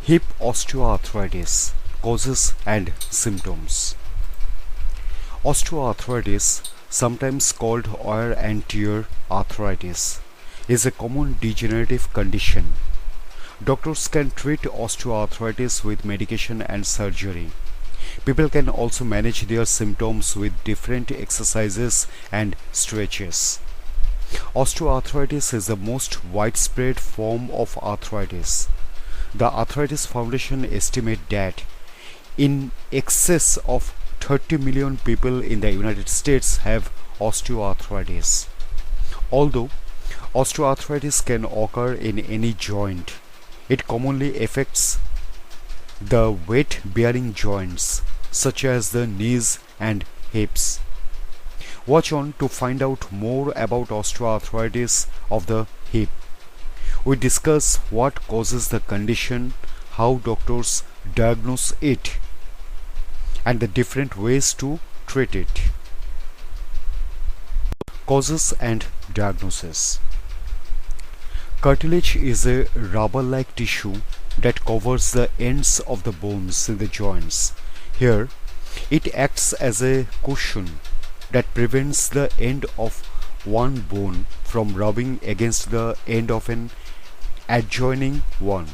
Hip osteoarthritis, causes and symptoms. Osteoarthritis, sometimes called wear and tear arthritis, is a common degenerative condition. Doctors can treat osteoarthritis with medication and surgery. People can also manage their symptoms with different exercises and stretches. Osteoarthritis is the most widespread form of arthritis. The Arthritis Foundation estimates that in excess of 30 million people in the United States have osteoarthritis. Although osteoarthritis can occur in any joint, it commonly affects the weight-bearing joints such as the knees and hips. Watch on to find out more about osteoarthritis of the hip. We discuss what causes the condition, how doctors diagnose it, and the different ways to treat it. Causes and diagnosis. Cartilage is a rubber-like tissue that covers the ends of the bones in the joints. Here, it acts as a cushion that prevents the end of one bone from rubbing against the end of an adjoining one.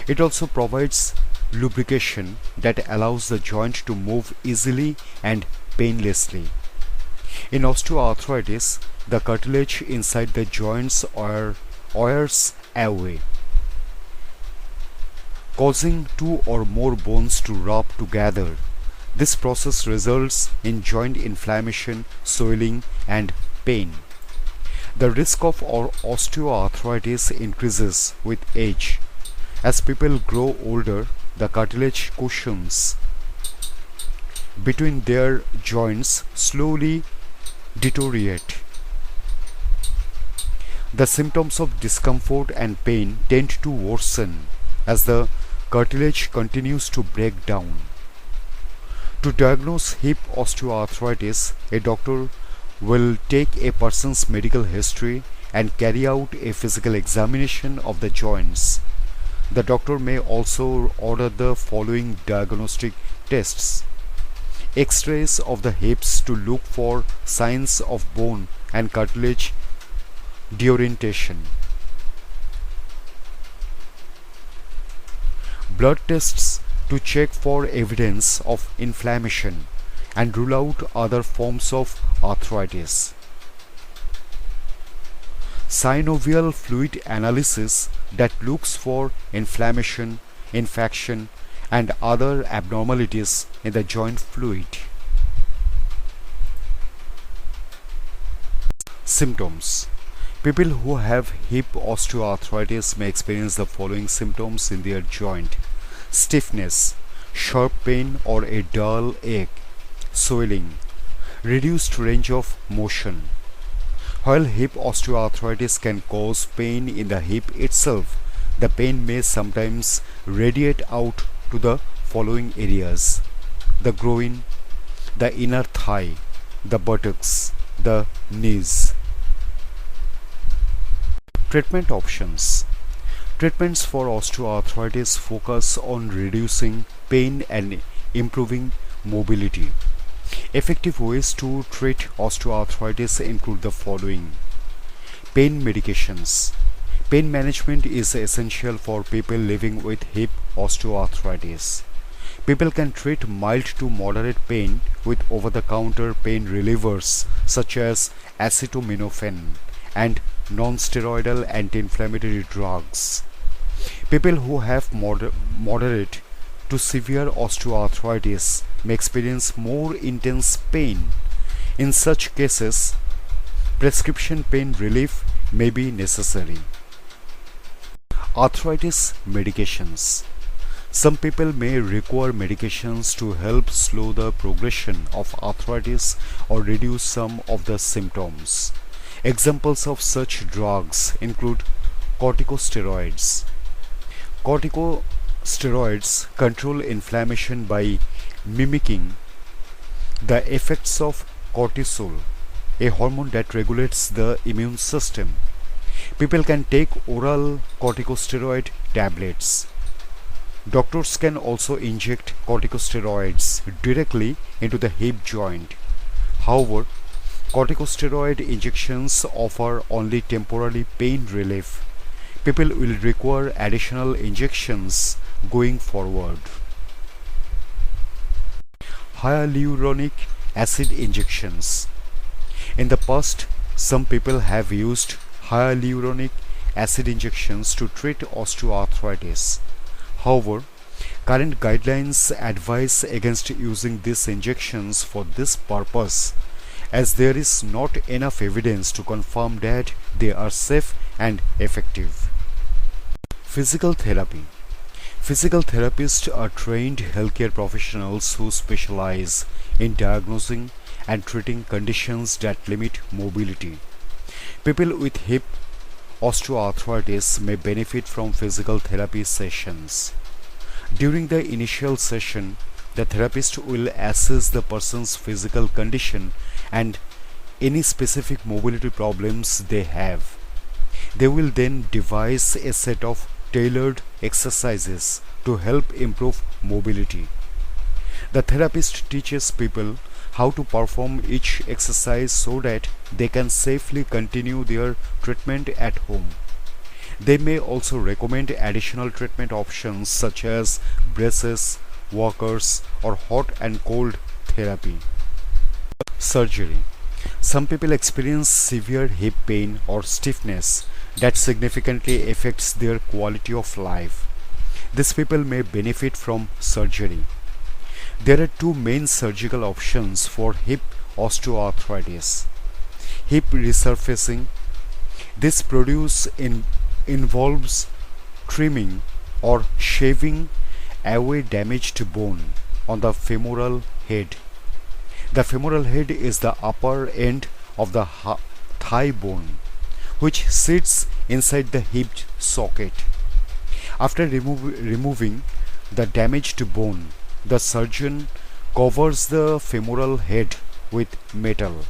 It also provides lubrication that allows the joint to move easily and painlessly. In osteoarthritis, the cartilage inside the joints wears away, causing two or more bones to rub together. This process results in joint inflammation, swelling, and pain. The risk of osteoarthritis increases with age. As people grow older, the cartilage cushions between their joints slowly deteriorate. The symptoms of discomfort and pain tend to worsen as the cartilage continues to break down. To diagnose hip osteoarthritis, a doctor will take a person's medical history and carry out a physical examination of the joints. The doctor may also order the following diagnostic tests: X-rays of the hips to look for signs of bone and cartilage deorientation, blood tests to check for evidence of inflammation and rule out other forms of arthritis, synovial fluid analysis that looks for inflammation, infection, and other abnormalities in the joint fluid. Symptoms. People who have hip osteoarthritis may experience the following symptoms in their joint: stiffness, sharp pain or a dull ache, swelling, reduced range of motion. While hip osteoarthritis can cause pain in the hip itself, the pain may sometimes radiate out to the following areas: the groin, the inner thigh, the buttocks, the knees. Treatment options. Treatments for osteoarthritis focus on reducing pain and improving mobility. Effective ways to treat osteoarthritis include the following: pain medications. Pain management is essential for people living with hip osteoarthritis. People can treat mild to moderate pain with over-the-counter pain relievers such as acetaminophen and non-steroidal anti-inflammatory drugs. People who have moderate to severe osteoarthritis may experience more intense pain. In such cases, prescription pain relief may be necessary. Arthritis medications. Some people may require medications to help slow the progression of arthritis or reduce some of the symptoms. Examples of such drugs include corticosteroids. Corticosteroids control inflammation by mimicking the effects of cortisol, a hormone that regulates the immune system. People can take oral corticosteroid tablets. Doctors can also inject corticosteroids directly into the hip joint. However, corticosteroid injections offer only temporary pain relief. People will require additional injections going forward. Hyaluronic acid injections. In the past, some people have used hyaluronic acid injections to treat osteoarthritis. However, current guidelines advise against using these injections for this purpose, as there is not enough evidence to confirm that they are safe and effective. Physical therapy. Physical therapists are trained healthcare professionals who specialize in diagnosing and treating conditions that limit mobility. People with hip osteoarthritis may benefit from physical therapy sessions. During the initial session, the therapist will assess the person's physical condition and any specific mobility problems they have. They will then devise a set of tailored exercises to help improve mobility. The therapist teaches people how to perform each exercise so that they can safely continue their treatment at home. They may also recommend additional treatment options such as braces, walkers, or hot and cold therapy. Surgery. Some people experience severe hip pain or stiffness that significantly affects their quality of life. These people may benefit from surgery. There are two main surgical options for hip osteoarthritis. Hip resurfacing. This procedure involves trimming or shaving away damaged bone on the femoral head. The femoral head is the upper end of the thigh bone, which sits inside the hip socket. After removing the damaged bone, the surgeon covers the femoral head with metal.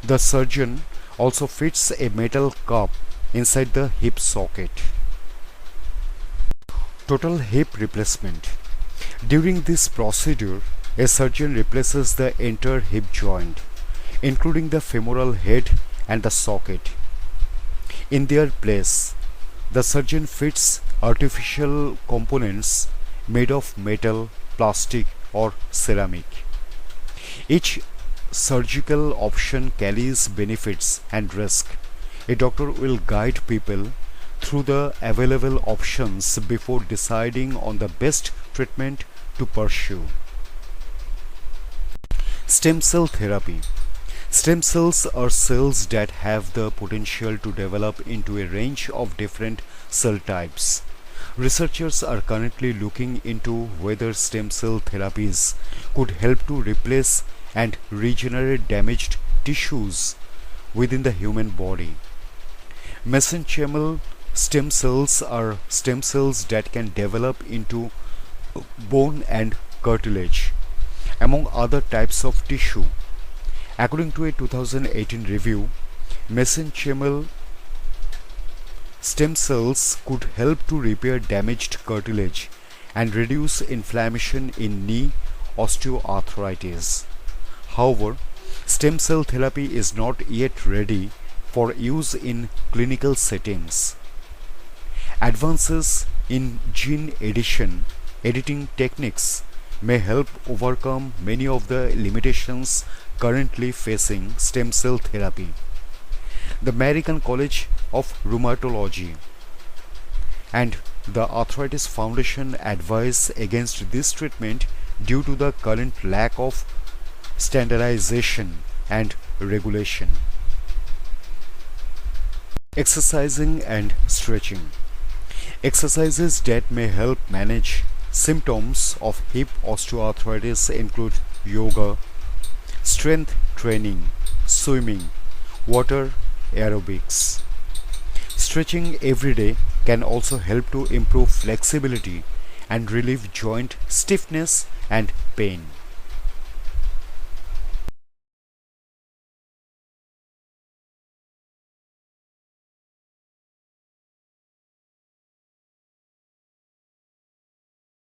The surgeon also fits a metal cup inside the hip socket. Total hip replacement. During this procedure, a surgeon replaces the entire hip joint, including the femoral head and the socket. In their place, the surgeon fits artificial components made of metal, plastic, or ceramic. Each surgical option carries benefits and risk. A doctor will guide people through the available options before deciding on the best treatment to pursue. Stem cell therapy. Stem cells are cells that have the potential to develop into a range of different cell types. Researchers are currently looking into whether stem cell therapies could help to replace and regenerate damaged tissues within the human body. Mesenchymal stem cells are stem cells that can develop into bone and cartilage, among other types of tissue. According to a 2018 review, mesenchymal stem cells could help to repair damaged cartilage and reduce inflammation in knee osteoarthritis. However, stem cell therapy is not yet ready for use in clinical settings. Advances in gene editing techniques may help overcome many of the limitations currently facing stem cell therapy. The American College of Rheumatology and the Arthritis Foundation advise against this treatment due to the current lack of standardization and regulation. Exercising and stretching. Exercises that may help manage symptoms of hip osteoarthritis include yoga, strength training, swimming, water aerobics. Stretching every day can also help to improve flexibility and relieve joint stiffness and pain.